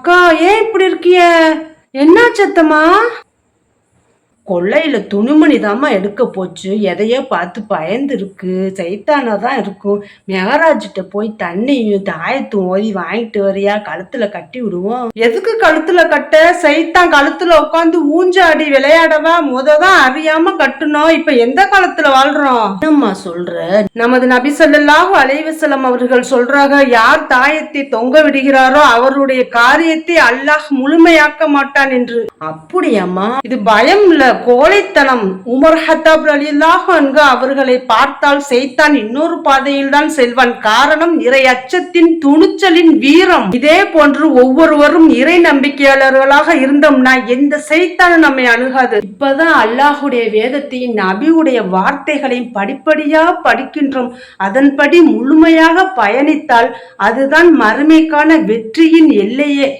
அக்கா ஏன் இப்படி இருக்கிய? என்னாச்சத்தம்மா? கொள்ளையில துணிமணி தாமா எடுக்க போச்சு. எதையோ பார்த்து பயந்து இருக்கு. சைத்தானா தான் இருக்கும். மெகராஜிட்ட போய் தண்ணியும் தாயத்தும் ஓதி வாங்கிட்டு வரியா? கழுத்துல கட்டி விடுவோம். எதுக்கு கழுத்துல கட்ட? சைத்தான் கழுத்துல உட்காந்து ஊஞ்சாடி விளையாடவா? முததான் அறியாம கட்டணும். இப்ப எந்த காலத்துல வாழ்றோம்? என்னம்மா சொல்ற? நமது நபி ஸல்லல்லாஹு அலைஹி வஸல்லம் அவர்கள் சொல்றாங்க, யார் தாயத்தை தொங்க விடுகிறாரோ அவருடைய காரியத்தை அல்லாஹ் முழுமையாக்க மாட்டான் என்று. அப்படியாம்மா? இது பயம் இல்ல, கோழைத்தனம். உமர் ஹத்தாப் ரலியல்லாஹு அன்ஹு அவர்களை பார்த்தால் சைத்தான் இன்னொரு பாதையில் தான் செல்வான். காரணம் இறை அச்சத்தின் துணிச்சலின் வீரம். இதே போன்று ஒவ்வொருவரும் இறை நம்பிக்கையாளர்களாக இருந்தோம்னா எந்த சைத்தானும் நம்மை அணுகாது. இப்பதான் அல்லாஹுடைய வேதத்தையும் நபியுடைய வார்த்தைகளையும் படிப்படியா படிக்கின்றோம். அதன்படி முழுமையாக பயணித்தால் அதுதான் மறுமைக்கான வெற்றியின் எல்லையே.